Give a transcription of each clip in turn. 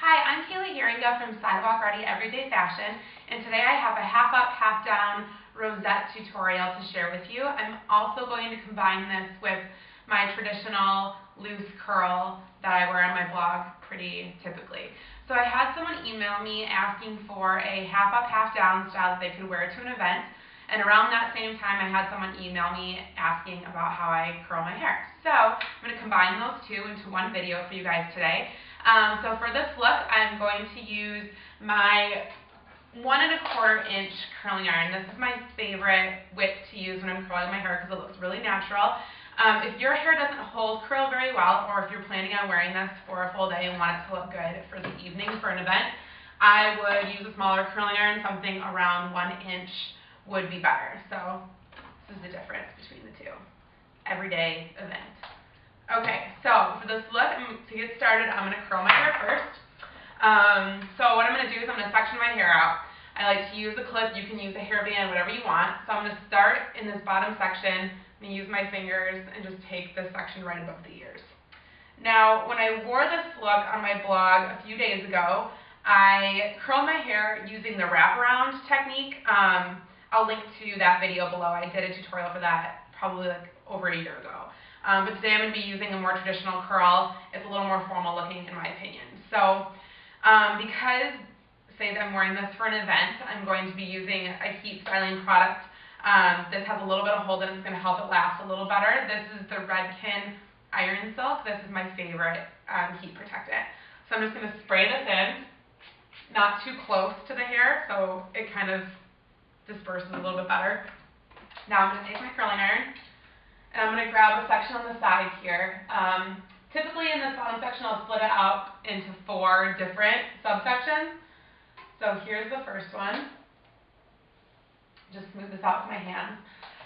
Hi, I'm Kaylee Heeringa from Sidewalk Ready Everyday Fashion, and today I have a half up, half down rosette tutorial to share with you. I'm also going to combine this with my traditional loose curl that I wear on my blog pretty typically. So I had someone email me asking for a half up, half down style that they could wear to an event, and around that same time I had someone email me asking about how I curl my hair. So I'm going to combine those two into one video for you guys today. So for this look, I'm going to use my 1 1/4 inch curling iron. This is my favorite width to use when I'm curling my hair because it looks really natural. If your hair doesn't hold curl very well, or if you're planning on wearing this for a full day and want it to look good for the evening for an event, I would use a smaller curling iron. Something around 1 inch would be better. So this is the difference between the two. Everyday event. Okay, so for this look, to get started, I'm going to curl my hair first. So what I'm going to do is I'm going to section my hair out. I like to use a clip. You can use a hairband, whatever you want. So I'm going to start in this bottom section. I'm going to use my fingers and just take this section right above the ears. Now, when I wore this look on my blog a few days ago, I curled my hair using the wraparound technique. I'll link to that video below. I did a tutorial for that probably like over a year ago. But today I'm going to be using a more traditional curl. It's a little more formal looking in my opinion. So because, say that I'm wearing this for an event, I'm going to be using a heat styling product. This has a little bit of hold and it's going to help it last a little better. This is the Redken Iron Silk. This is my favorite heat protectant. So I'm just going to spray this in, not too close to the hair, so it kind of disperses a little bit better. Now I'm going to take my curling iron, and I'm going to grab a section on the side here. Typically in this bottom section, I'll split it out into 4 different subsections. So here's the first one. Just smooth this out with my hands.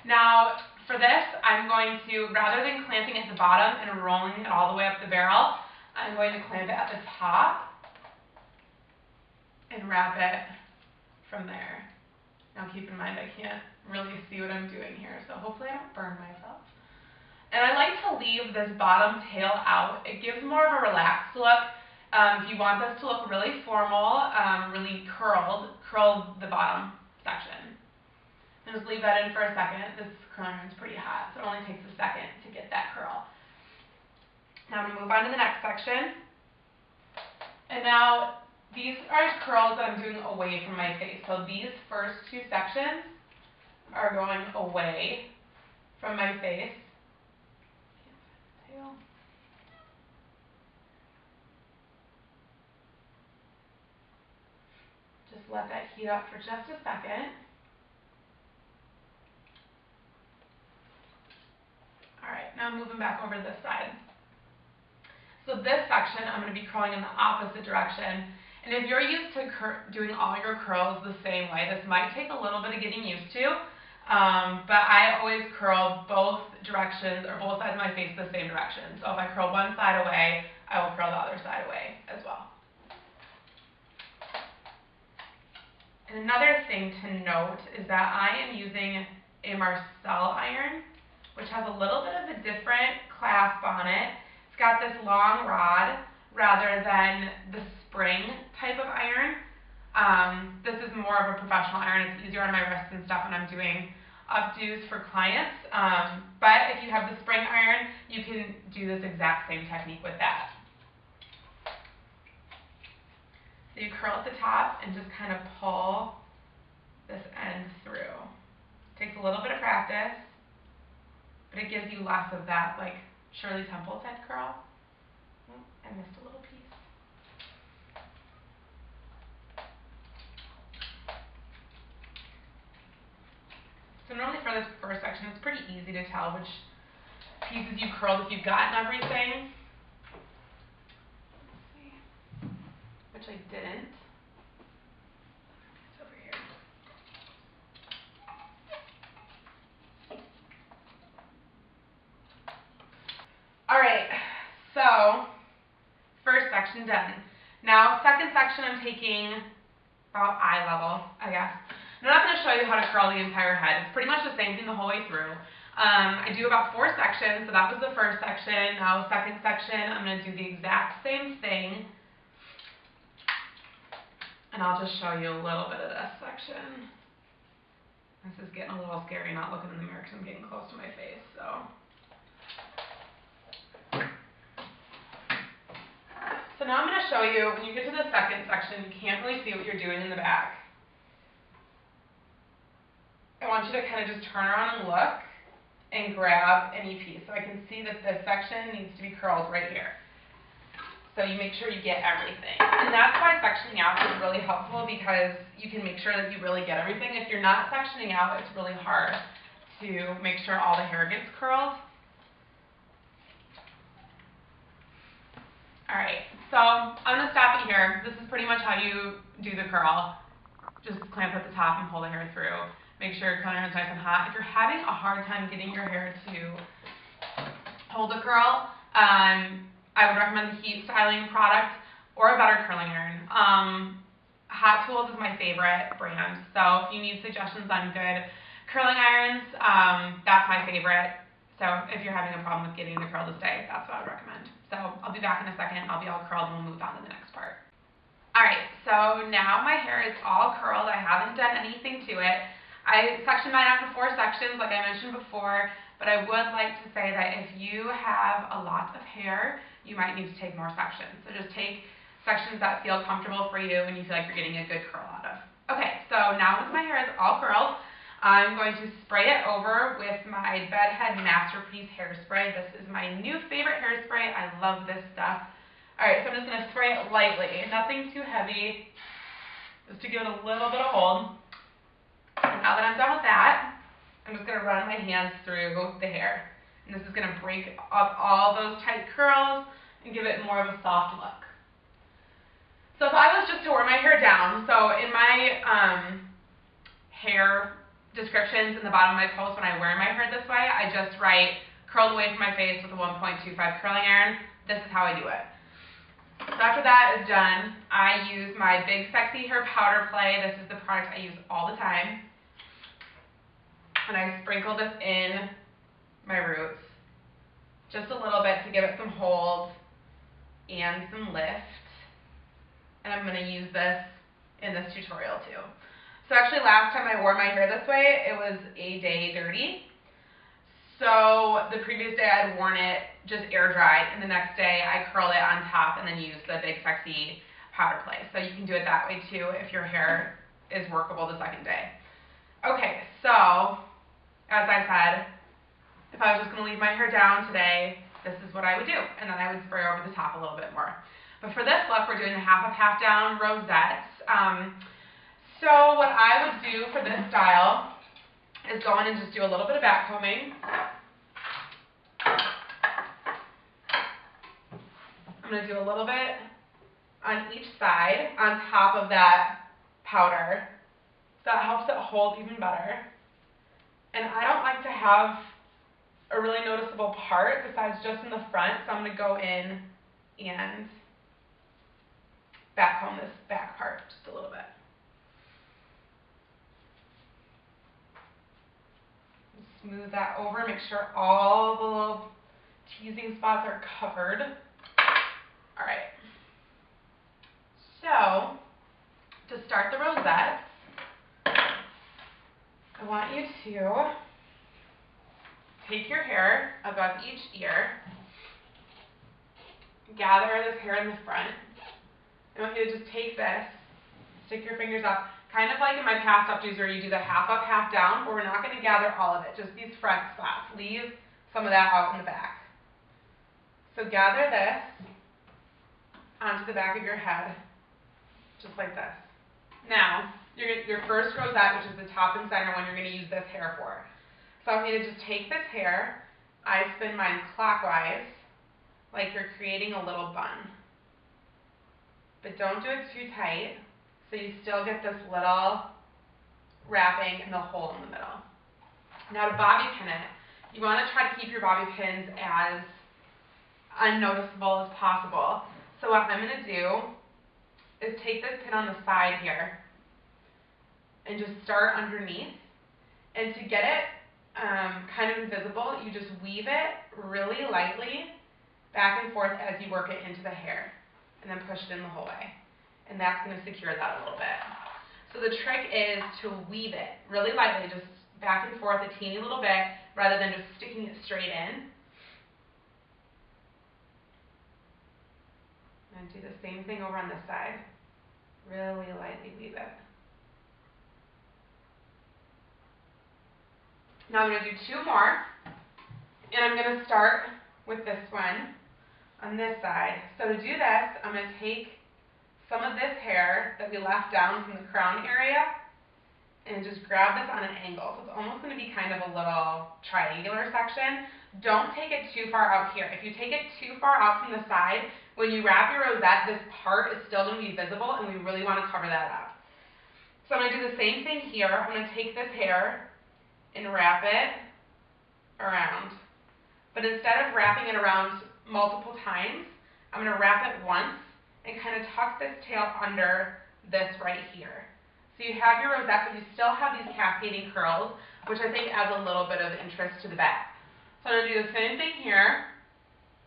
Now for this, I'm going to, rather than clamping at the bottom and rolling it all the way up the barrel, I'm going to clamp it at the top and wrap it from there. Now keep in mind I can't really see what I'm doing here, so hopefully I don't burn myself. And I like to leave this bottom tail out. It gives more of a relaxed look. If you want this to look really formal, really curled, curl the bottom section. And just leave that in for a second. This curling iron is pretty hot, so it only takes a second to get that curl. Now I'm going to move on to the next section. And now these are curls that I'm doing away from my face. So these first 2 sections are going away from my face. Just let that heat up for just a second. Alright, now I'm moving back over to this side. So this section I'm going to be curling in the opposite direction. And if you're used to doing all your curls the same way, this might take a little bit of getting used to. But I always curl both directions, or both sides of my face the same direction. So if I curl one side away, I will curl the other side away as well. And another thing to note is that I am using a Marcel iron, which has a little bit of a different clasp on it. It's got this long rod rather than the spring type of iron. This is more of a professional iron. It's easier on my wrists and stuff when I'm doing updos for clients. But if you have the spring iron, you can do this exact same technique with that. So you curl at the top and just kind of pull this end through. Takes a little bit of practice, but it gives you less of that like Shirley Temple type curl. Oh, I missed a little piece. So normally for this first section, it's pretty easy to tell which pieces you curled if you've gotten everything. Let's see. Which I didn't. It's over here. Alright, so first section done. Now second section I'm taking about eye level, I guess. I'm not going to show you how to curl the entire head. It's pretty much the same thing the whole way through. I do about 4 sections, so that was the first section. Now second section, I'm going to do the exact same thing. And I'll just show you a little bit of this section. This is getting a little scary not looking in the mirror because I'm getting close to my face, so. So now I'm going to show you, when you get to the second section, you can't really see what you're doing in the back. I want you to kind of just turn around and look and grab any piece. So I can see that this section needs to be curled right here. So you make sure you get everything. And that's why sectioning out is really helpful, because you can make sure that you really get everything. If you're not sectioning out, it's really hard to make sure all the hair gets curled. Alright, so I'm going to stop it here. This is pretty much how you do the curl. Just clamp at the top and pull the hair through. Make sure your curling iron is nice and hot. If you're having a hard time getting your hair to hold a curl, I would recommend the heat styling product or a better curling iron. Hot Tools is my favorite brand, so if you need suggestions on good curling irons, that's my favorite. So if you're having a problem with getting the curl to stay, that's what I would recommend. So I'll be back in a second. I'll be all curled and we'll move on to the next part. Alright, so now my hair is all curled. I haven't done anything to it. I sectioned mine out into 4 sections like I mentioned before, but I would like to say that if you have a lot of hair, you might need to take more sections. So just take sections that feel comfortable for you and you feel like you're getting a good curl out of. Okay, so now once my hair is all curled, I'm going to spray it over with my Bedhead Masterpiece Hairspray. This is my new favorite hairspray. I love this stuff. Alright, so I'm just going to spray it lightly. Nothing too heavy, just to give it a little bit of hold. And now that I'm done with that, I'm just going to run my hands through the hair. And this is going to break up all those tight curls and give it more of a soft look. So if I was just to wear my hair down, so in my hair descriptions in the bottom of my post when I wear my hair this way, I just write curled away from my face with a 1.25 curling iron. This is how I do it. So after that is done, I use my Big Sexy Hair Powder Play. This is the product I use all the time. And I sprinkle this in my roots just a little bit to give it some hold and some lift. And I'm going to use this in this tutorial too. So actually last time I wore my hair this way, it was a day dirty. So the previous day I'd worn it just air dried, and the next day I curl it on top and then use the Big Sexy Powder Play. So you can do it that way too if your hair is workable the second day. Okay, so as I said, if I was just going to leave my hair down today, this is what I would do, and then I would spray over the top a little bit more. But for this look, we're doing the half up, half down rosettes. So what I would do for this style is go in and just do a little bit of back combing. I'm going to do a little bit on each side on top of that powder. So that helps it hold even better. And I don't like to have a really noticeable part besides just in the front, so I'm going to go in and back comb this back part just a little bit. Smooth that over, make sure all the little teasing spots are covered. Alright, so to start the rosettes, I want you to take your hair above each ear, gather this hair in the front. I want you to just take this, stick your fingers up, kind of like in my past updos where you do the half up, half down, but we're not going to gather all of it, just these front spots. Leave some of that out in the back. So gather this onto the back of your head, just like this. Now, your first rosette, which is the top and center one, you're going to use this hair for. So I want you to just take this hair, I spin mine clockwise, like you're creating a little bun. But don't do it too tight, so you still get this little wrapping and the hole in the middle. Now to bobby pin it, you want to try to keep your bobby pins as unnoticeable as possible. So what I'm going to do is take this pin on the side here and just start underneath. And to get it kind of invisible, you just weave it really lightly back and forth as you work it into the hair, and then push it in the whole way. and that's going to secure that a little bit. So the trick is to weave it really lightly, just back and forth a teeny little bit, rather than just sticking it straight in. And do the same thing over on this side. Really lightly weave it. Now I'm going to do two more, and I'm going to start with this one on this side. So to do this, I'm going to take some of this hair that we left down from the crown area and just grab this on an angle. So it's almost going to be kind of a little triangular section. Don't take it too far out here. If you take it too far out from the side, when you wrap your rosette, this part is still going to be visible, and we really want to cover that up. So I'm going to do the same thing here. I'm going to take this hair and wrap it around. But instead of wrapping it around multiple times, I'm going to wrap it once and kind of tuck this tail under this right here. So you have your rosette, but you still have these cascading curls, which I think adds a little bit of interest to the back. So I'm going to do the same thing here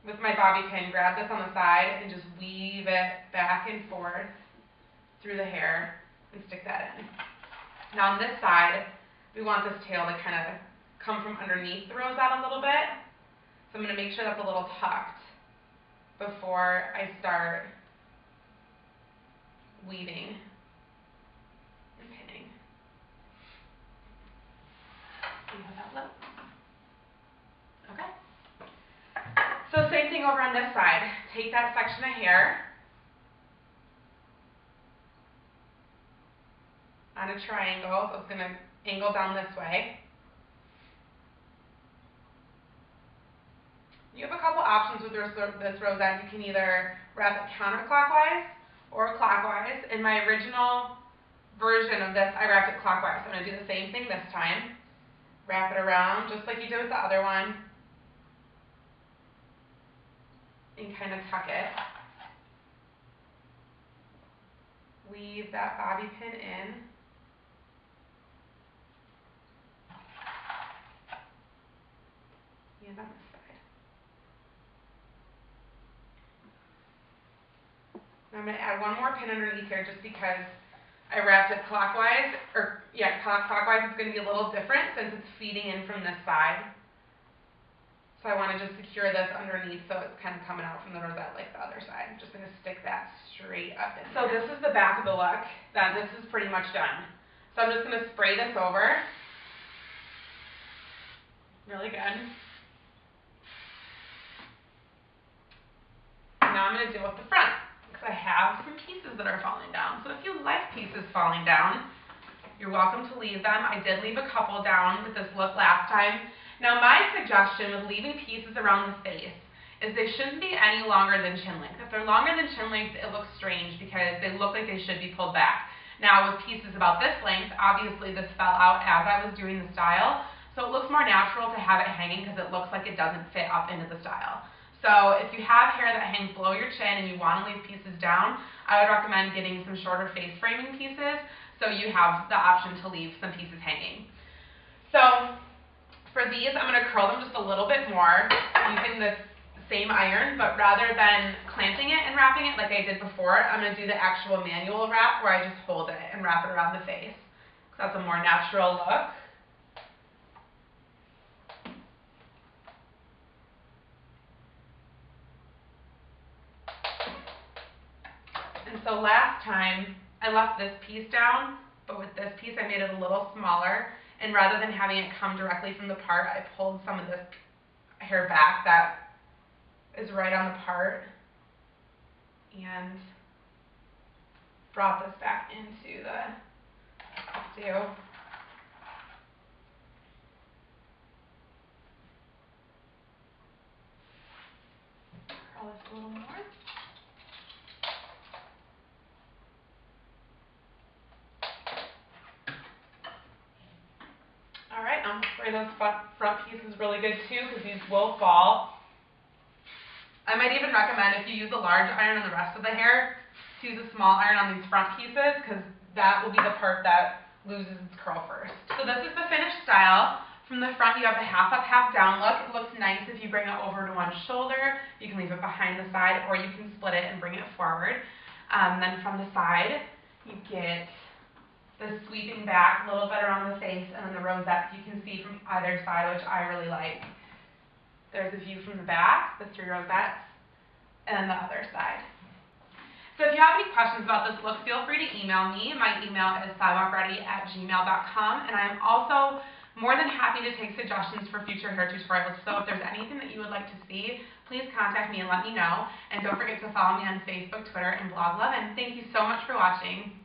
with my bobby pin. Grab this on the side and just weave it back and forth through the hair and stick that in. Now on this side, we want this tail to kind of come from underneath the rosette a little bit. So I'm going to make sure that's a little tucked before I start weaving and pinning. See how that looks? Okay. So same thing over on this side. Take that section of hair on a triangle, so it's going to angle down this way. You have a couple options with this rosette. You can either wrap it counterclockwise or clockwise. In my original version of this, I wrapped it clockwise. I'm going to do the same thing this time. Wrap it around just like you did with the other one, and kind of tuck it. Weave that bobby pin in. And on this side. Now I'm going to add one more pin underneath here just because I wrapped it clockwise, clockwise it's going to be a little different since it's feeding in from this side. So I want to just secure this underneath so it's kind of coming out from the rosette like the other side. I'm just going to stick that straight up in. So this is the back of the look. This is pretty much done. So I'm just going to spray this over. Really good. Now I'm going to deal with the front because I have some pieces that are falling down. So if you like pieces falling down, you're welcome to leave them. I did leave a couple down with this look last time. Now my suggestion with leaving pieces around the face is they shouldn't be any longer than chin length. If they're longer than chin length, it looks strange because they look like they should be pulled back. Now with pieces about this length, obviously this fell out as I was doing the style, so it looks more natural to have it hanging because it looks like it doesn't fit up into the style. So if you have hair that hangs below your chin and you want to leave pieces down, I would recommend getting some shorter face framing pieces so you have the option to leave some pieces hanging. So for these, I'm going to curl them just a little bit more using this same iron, but rather than clamping it and wrapping it like I did before, I'm going to do the actual manual wrap where I just hold it and wrap it around the face. So that's a more natural look. And so last time, I left this piece down, but with this piece I made it a little smaller, and rather than having it come directly from the part, I pulled some of this hair back that is right on the part, and brought this back into the updo. Curl this a little more. Alright, I'm going to spray those front pieces really good too because these will fall. I might even recommend if you use a large iron on the rest of the hair to use a small iron on these front pieces because that will be the part that loses its curl first. So this is the finished style. From the front you have the half up, half down look. It looks nice if you bring it over to one shoulder. You can leave it behind the side or you can split it and bring it forward. Then from the side, you get the sweeping back, a little bit around the face, and then the rosettes you can see from either side, which I really like. There's a view from the back, the 3 rosettes, and the other side. So if you have any questions about this look, feel free to email me. My email is sidewalkready@gmail.com, and I am also more than happy to take suggestions for future hair tutorials. So if there's anything that you would like to see, please contact me and let me know. And don't forget to follow me on Facebook, Twitter, and Blog Love. And thank you so much for watching.